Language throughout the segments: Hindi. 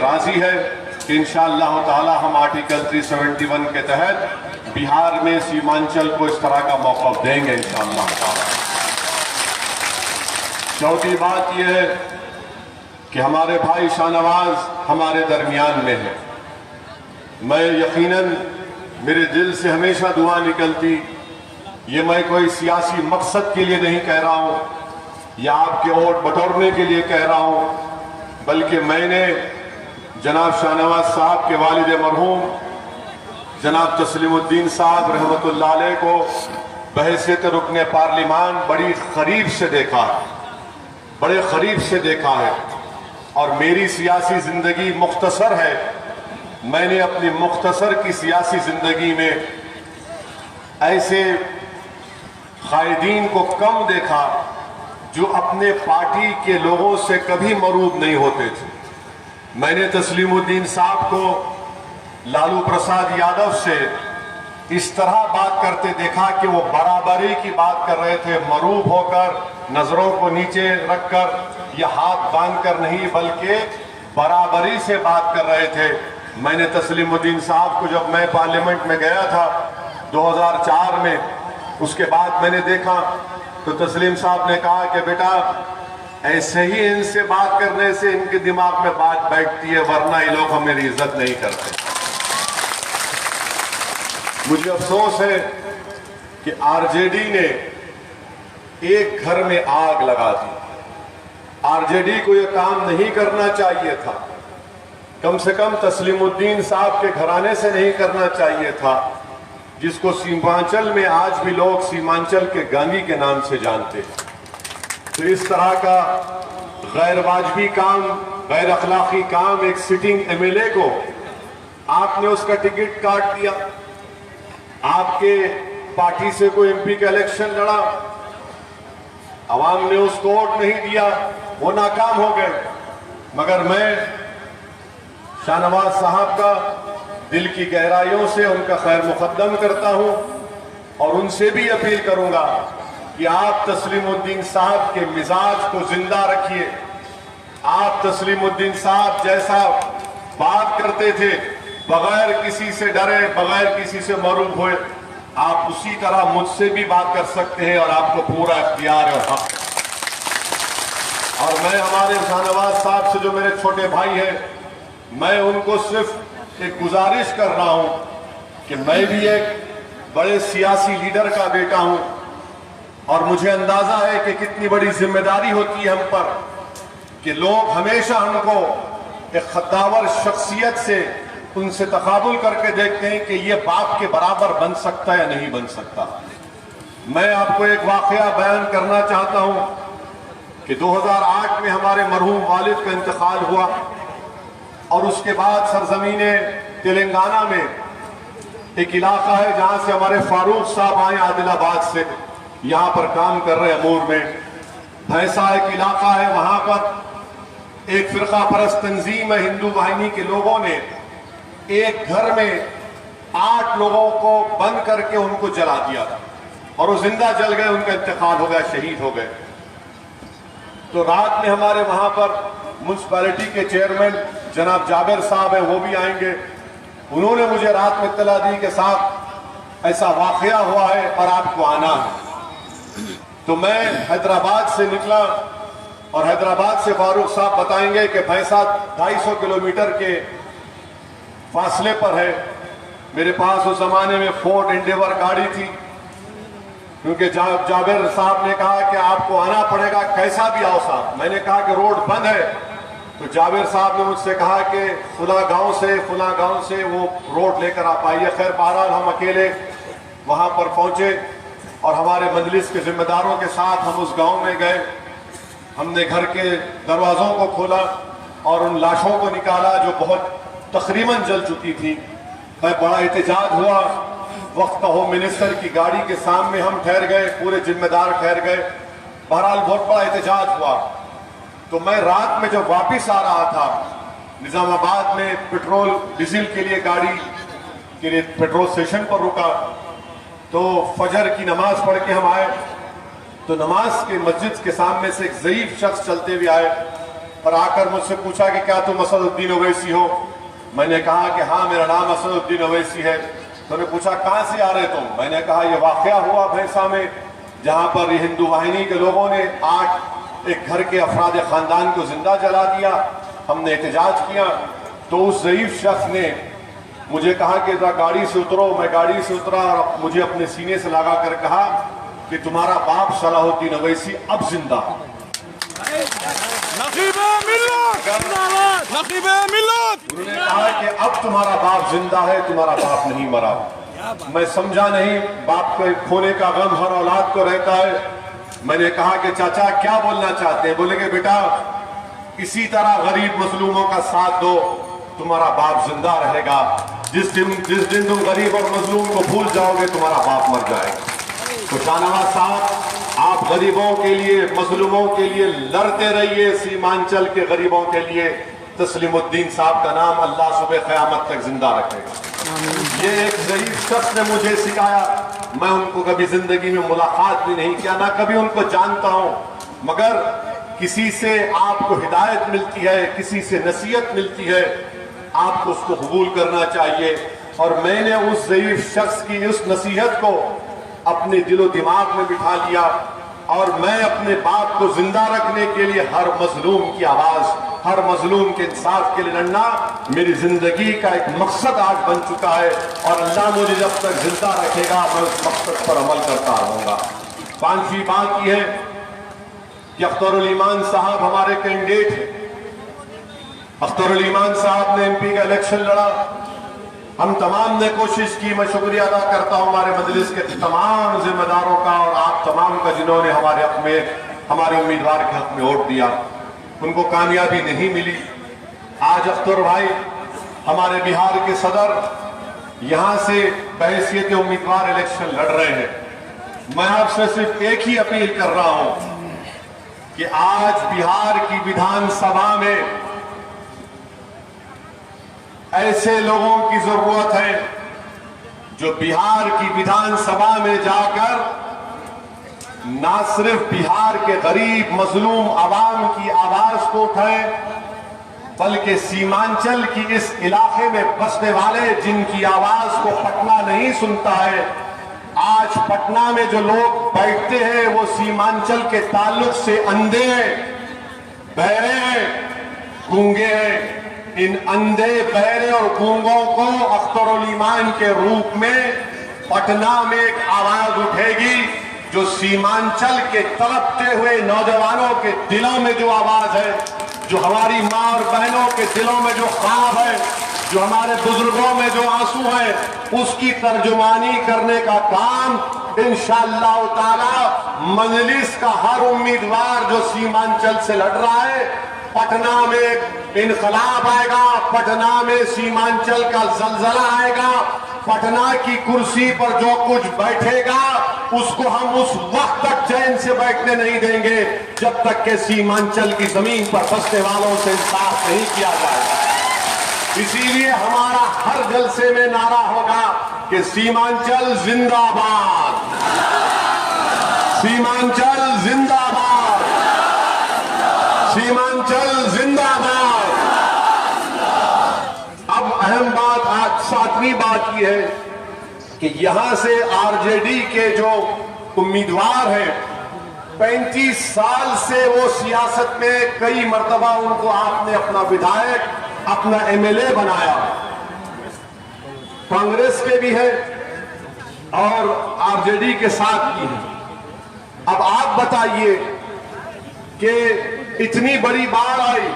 राजी है कि इंशाअल्लाह ताला हम आर्टिकल 371 के तहत बिहार में सीमांचल को इस तरह का मौका देंगे इंशाअल्लाह ताला। चौथी बात यह है कि हमारे भाई शाहनवाज हमारे दरमियान में है। मैं यकीनन मेरे दिल से हमेशा दुआ निकलती, ये मैं कोई सियासी मकसद के लिए नहीं कह रहा हूं या आपके वोट बटोरने के लिए कह रहा हूं, बल्कि मैंने जनाब शाहनवाज साहब के वालिद मरहूम जनाब तस्लीमुद्दीन साहब रहमतुल्लाह अलैह को बहैसियत रुकने पार्लिमान बड़ी करीब से देखा है, बड़े करीब से देखा है। और मेरी सियासी जिंदगी मुख्तसर है। मैंने अपनी मुख्तसर की सियासी जिंदगी में ऐसे कायदीन को कम देखा जो अपने पार्टी के लोगों से कभी मरूब नहीं होते थे। मैंने तस्लीमुद्दीन साहब को लालू प्रसाद यादव से इस तरह बात करते देखा कि वो बराबरी की बात कर रहे थे, मरूब होकर, नजरों को नीचे रखकर या हाथ बांधकर नहीं, बल्कि बराबरी से बात कर रहे थे। मैंने तस्लीमुद्दीन साहब को जब मैं पार्लियामेंट में गया था 2004 में, उसके बाद मैंने देखा तो तस्लीम साहब ने कहा कि बेटा ऐसे ही इनसे बात करने से इनके दिमाग में बात बैठती है, वरना ये लोग हमारी इज्जत नहीं करते। मुझे अफसोस है कि आरजेडी ने एक घर में आग लगा दी। आरजेडी को यह काम नहीं करना चाहिए था, कम से कम तस्लीमुद्दीन साहब के घराने से नहीं करना चाहिए था, जिसको सीमांचल में आज भी लोग सीमांचल के गांधी के नाम से जानते हैं। तो इस तरह का गैर वाजबी काम, गैर अखलाकी काम एक सिटिंग एमएलए को आपने उसका टिकट काट दिया, आपके पार्टी से कोई एमपी का इलेक्शन लड़ा, आवाम ने उसको वोट नहीं दिया, वो नाकाम हो गए। मगर मैं शाहनवाज साहब का दिल की गहराइयों से उनका खैर मुकद्दम करता हूं और उनसे भी अपील करूंगा कि आप तस्लीमुद्दीन साहब के मिजाज को जिंदा रखिए। आप तस्लीमुद्दीन साहब जैसा बात करते थे, बगैर किसी से डरे, बगैर किसी से मरूब हुए, आप उसी तरह मुझसे भी बात कर सकते हैं और आपको पूरा इख्तियार और हक। और मैं हमारे शाहनवाज साहब से, जो मेरे छोटे भाई हैं, मैं उनको सिर्फ एक गुजारिश कर रहा हूं कि मैं भी एक बड़े सियासी लीडर का बेटा हूं और मुझे अंदाजा है कि कितनी बड़ी जिम्मेदारी होती है हम पर कि लोग हमेशा हमको एक खद्दावर शख्सियत से उनसे तकाबुल करके देखते हैं कि ये बाप के बराबर बन सकता है या नहीं बन सकता। मैं आपको एक वाकया बयान करना चाहता हूं कि 2008 में हमारे मरहूम वालिद का इंतकाल हुआ और उसके बाद सरजमीने तेलंगाना में एक इलाका है जहां से हमारे फारूक साहब आए आदिलाबाद से, यहां पर काम कर रहे अमूर में। ऐसा एक इलाका है, वहां पर एक फिरका परस्त तंजीम है, हिंदू वाहिनी के लोगों ने एक घर में 8 लोगों को बंद करके उनको जला दिया और वो जिंदा जल गए, उनका इंतकाल हो गया, शहीद हो गए। तो रात में हमारे वहां पर म्युनिसिपैलिटी के चेयरमैन जनाब जाबिर साहब हैं, वो भी आएंगे। उन्होंने मुझे रात में इत्तला दी कि साहब ऐसा वाकया हुआ है और आपको आना है। तो मैं हैदराबाद से निकला और हैदराबाद से फारूक साहब बताएंगे कि भैंसा 250 किलोमीटर के फासले पर है। मेरे पास उस जमाने में फोर्ड एंडेवर गाड़ी थी, क्योंकि जाबिर साहब ने कहा कि आपको आना पड़ेगा, कैसा भी आओ साहब। मैंने कहा कि रोड बंद है, तो जाबिर साहब ने मुझसे कहा कि फुला गांव से वो रोड लेकर आप आइए। खैर बहरहाल हम अकेले वहां पर पहुंचे और हमारे मजलिस के जिम्मेदारों के साथ हम उस गांव में गए। हमने घर के दरवाजों को खोला और उन लाशों को निकाला जो बहुत तकरीबन जल चुकी थी। बड़ा एहतजाज हुआ। वक्त का होम मिनिस्टर की गाड़ी के सामने हम ठहर गए, पूरे जिम्मेदार ठहर गए। बहरहाल बहुत बड़ा एहतजाज हुआ। तो मैं रात में जब वापस आ रहा था निजामाबाद में पेट्रोल डीजल के लिए गाड़ी के लिए पेट्रोल स्टेशन पर रुका, तो फजर की नमाज पढ़ के हम आए। तो नमाज के मस्जिद के सामने से एक ज़ईफ शख्स चलते हुए आए। और आकर मुझसे पूछा कि क्या तुम असदुद्दीन ओवैसी हो। मैंने कहा कि हाँ, मेरा नाम असदुद्दीन ओवैसी है। तो उन्होंने पूछा कहाँ से आ रहे तुम। मैंने कहा ये वाकया हुआ भैंसा में, जहाँ पर हिंदू वाहिनी के लोगों ने एक घर के अफराद खानदान को जिंदा जला दिया। हमने एहतजाज किया तो उस ज़ईफ शख्स ने मुझे कहा कि जरा गाड़ी से उतरो। मैं गाड़ी से उतरा और मुझे अपने सीने से लगा कर कहा कि तुम्हारा बाप सलाहुद्दीन ओवैसी अब जिंदा है। उन्होंने कहा कि अब तुम्हारा बाप जिंदा है, तुम्हारा बाप नहीं मरा। मैं समझा नहीं, बाप के खोने का गम हर औलाद को रहता है। मैंने कहा कि चाचा क्या बोलना चाहते हैं। बोले कि बेटा इसी तरह गरीब मजलूमों का साथ दो, तुम्हारा बाप जिंदा रहेगा। जिस दिन तुम गरीब और मजलूम को भूल जाओगे तुम्हारा बाप मर जाएगा। तो शाहनवाज साहब, आप गरीबों के लिए, मजलूमों के लिए लड़ते रहिए। सीमांचल के गरीबों के लिए तस्लीमुद्दीन साहब का नाम अल्लाह सुबह क़यामत तक जिंदा रखेगा। ये एक ज़ईफ शख्स ने मुझे सिखाया। मैं उनको कभी जिंदगी में मुलाकात भी नहीं किया, ना कभी उनको जानता हूं, मगर किसी से आपको हिदायत मिलती है, किसी से नसीहत मिलती है, आपको उसको कबूल करना चाहिए। और मैंने उस ज़ईफ शख्स की उस नसीहत को अपने दिलो दिमाग में बिठा लिया और मैं अपने बाप को जिंदा रखने के लिए हर मजलूम की आवाज, हर मजलूम के इंसाफ के लिए लड़ना मेरी जिंदगी का एक मकसद आज बन चुका है। और अल्लाह मुझे जब तक जिंदा रखेगा मैं उस मकसद पर अमल करता रहूंगा। पांचवी बात यह है कि अख्तरुल ईमान साहब हमारे कैंडिडेट हैं। अख्तरुल ईमान साहब ने MP का इलेक्शन लड़ा। हम तमाम ने कोशिश की। मैं शुक्रिया अदा करता हूं हमारे मजलिस के तमाम जिम्मेदारों का और आप तमाम का जिन्होंने हमारे हक में, हमारे उम्मीदवार के हक में वोट दिया। उनको कामयाबी नहीं मिली। आज अख्तर भाई हमारे बिहार के सदर यहां से बहैसियत उम्मीदवार इलेक्शन लड़ रहे हैं। मैं आपसे सिर्फ एक ही अपील कर रहा हूं कि आज बिहार की विधानसभा में ऐसे लोगों की जरूरत है जो बिहार की विधानसभा में जाकर ना सिर्फ बिहार के गरीब मजलूम आवाम की आवाज को उठाएं, बल्कि सीमांचल की इस इलाके में बसने वाले जिनकी आवाज को पटना नहीं सुनता है। आज पटना में जो लोग बैठते हैं वो सीमांचल के ताल्लुक से अंधे हैं, बहरे हैं, गूंगे हैं। इन अंधे, बहरे और गूंगों को अख्तरुल ईमान के रूप में पटना में एक आवाज उठेगी जो सीमांचल के तड़पते हुए नौजवानों के दिलों में जो आवाज है, जो हमारी माँ और बहनों के दिलों में जो ख्वाब है, जो हमारे बुजुर्गों में जो आंसू है, उसकी तर्जुमानी करने का काम इंशाअल्लाह ताला मजलिस का हर उम्मीदवार जो सीमांचल से लड़ रहा है, पटना में इनकलाब आएगा, पटना में सीमांचल का जलजला आएगा। पटना की कुर्सी पर जो कुछ बैठेगा उसको हम उस वक्त तक चैन से बैठने नहीं देंगे जब तक के सीमांचल की जमीन पर बसने वालों से इंसाफ नहीं किया जाएगा। इसीलिए हमारा हर जलसे में नारा होगा कि सीमांचल जिंदाबाद, सीमांचल जिंदाबाद, सीमांचल जिंदाबाद। अब अहम बात, आज सातवीं बात यह है कि यहां से आरजेडी के जो उम्मीदवार हैं, 35 साल से वो सियासत में कई मर्तबा उनको आपने अपना विधायक, अपना MLA बनाया। कांग्रेस के भी है और आरजेडी के साथ भी है। अब आप बताइए कि इतनी बड़ी बाढ़ आई,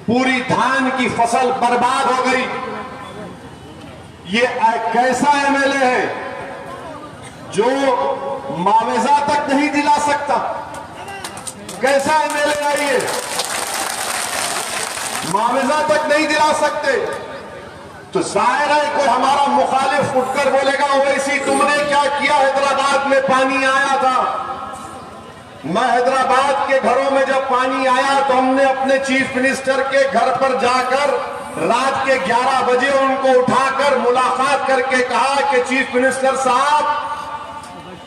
पूरी धान की फसल बर्बाद हो गई, ये कैसा MLA है जो मुआवजा तक नहीं दिला सकता? कैसा MLA है ये? मुआवजा तक नहीं दिला सकते। तो जाहिर है कोई हमारा मुखालिफ उठकर बोलेगा ओवैसी तुमने क्या किया, हैदराबाद में पानी आया था। मैं हैदराबाद के घरों में जब पानी आया तो हमने अपने चीफ मिनिस्टर के घर पर जाकर रात के 11 बजे उनको उठाकर मुलाकात करके कहा कि चीफ मिनिस्टर साहब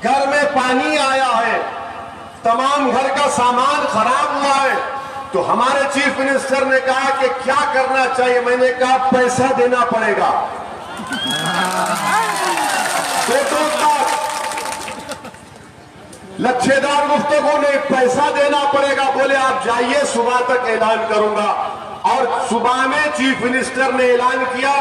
घर में पानी आया है, तमाम घर का सामान खराब हुआ है, तो हमारे चीफ मिनिस्टर ने कहा कि क्या करना चाहिए। मैंने कहा पैसा देना पड़ेगा। लच्छेदार गुफ्तगू ने पैसा देना पड़ेगा। बोले आप जाइए, सुबह तक ऐलान करूंगा। और सुबह में चीफ मिनिस्टर ने ऐलान किया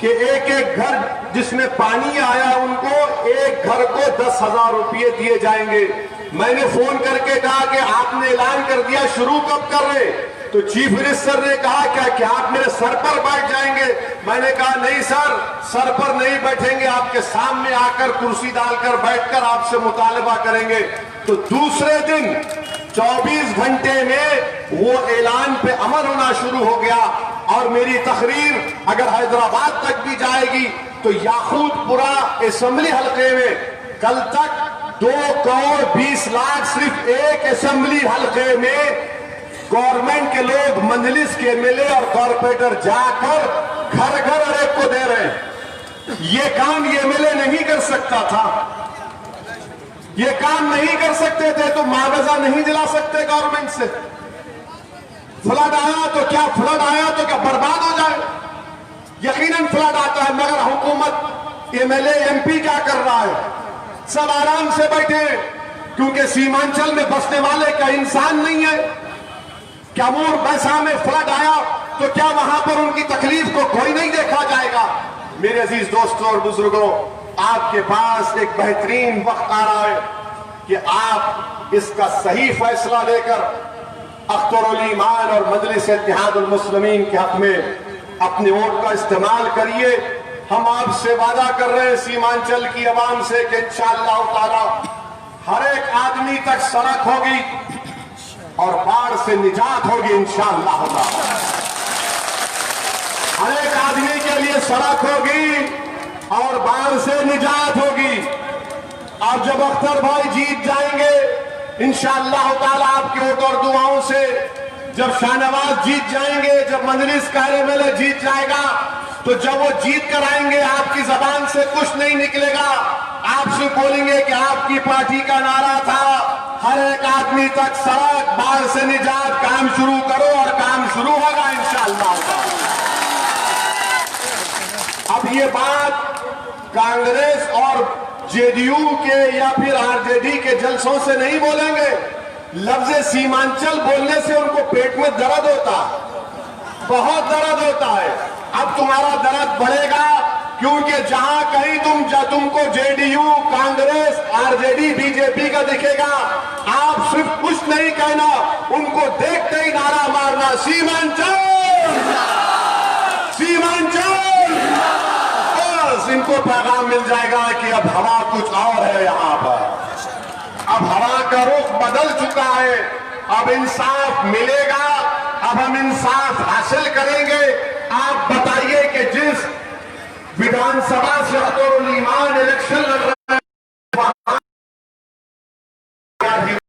कि एक एक घर जिसमें पानी आया उनको एक घर को 10,000 रुपये दिए जाएंगे। मैंने फोन करके कहा कि आपने ऐलान कर दिया, शुरू कब कर रहे? तो चीफ मिनिस्टर ने कहा क्या आप मेरे सर पर बैठ जाएंगे? मैंने कहा नहीं सर, सर पर नहीं बैठेंगे, आपके सामने आकर कुर्सी डालकर बैठकर आपसे मुतालबा करेंगे। तो दूसरे दिन 24 घंटे में वो ऐलान पे अमल होना शुरू हो गया। और मेरी तकरीर अगर हैदराबाद तक भी जाएगी तो याकूतपुरा असेंबली हल्के में कल तक 2 करोड़ 20 लाख सिर्फ एक असेंबली हल्के में गवर्नमेंट के लोग, मंजलिस के एमएलए और कॉर्पोरेटर जाकर घर घर हर एक को दे रहे हैं। ये काम ये एमएलए नहीं कर सकता था, ये काम नहीं कर सकते थे तो मुआवजा नहीं दिला सकते गवर्नमेंट से। फ्लड आया तो क्या बर्बाद हो जाए? यकीनन फ्लड आता है, मगर हुकूमत, एमएलए, एमपी क्या कर रहा है? सब आराम से बैठे, क्योंकि सीमांचल में बसने वाले क्या इंसान नहीं है? क्या मूर बैसा में फ्लड आया तो क्या वहां पर उनकी तकलीफ को कोई नहीं देखा जाएगा? मेरे अजीज दोस्तों और बुजुर्गों, आपके पास एक बेहतरीन वक्त आ रहा है कि आप इसका सही फैसला लेकर अख्तरुल ईमान और मजलिस इत्तेहादुल मुस्लिमीन के हक में अपने वोट का इस्तेमाल करिए। हम आपसे वादा कर रहे हैं सीमांचल की आवाम से कि इंशाअल्लाह ताला हर एक आदमी तक सड़क होगी और बाढ़ से निजात होगी इंशाअल्लाह ताला। हर एक आदमी के लिए सड़क होगी और बाढ़ से निजात होगी। और जब अख्तर भाई जीत जाएंगे इंशाअल्लाह ताला आपके वोट और दुआओं से, जब शाहनवाज जीत जाएंगे, जब मजलिस का एमएलए जीत जाएगा, तो जब वो जीत कर आएंगे आपकी जबान से कुछ नहीं निकलेगा। आप सिर्फ बोलेंगे कि आपकी पार्टी का नारा था हर एक आदमी तक सड़क, बाढ़ से निजात, काम शुरू करो, और काम शुरू होगा इंशाअल्लाह। अब ये बात कांग्रेस और जेडीयू के या फिर आरजेडी के जलसों से नहीं बोलेंगे। लफ्ज सीमांचल बोलने से उनको पेट में दर्द होता है, बहुत दर्द होता है। अब तुम्हारा दर्द बढ़ेगा, क्योंकि जहां कहीं तुमको जेडीयू, कांग्रेस, आरजेडी, बीजेपी का दिखेगा, आप सिर्फ कुछ नहीं कहना, उनको देखते ही नारा मारना, सीमांचल, सीमांचल। बस इनको पैगाम मिल जाएगा कि अब हवा कुछ और है यहाँ पर। अब हवा का रुख बदल चुका है, अब इंसाफ मिलेगा, अब हम इंसाफ हासिल करेंगे। आप बताइए कि जिस विधानसभा से अख्तरुल ईमान इलेक्शन लड़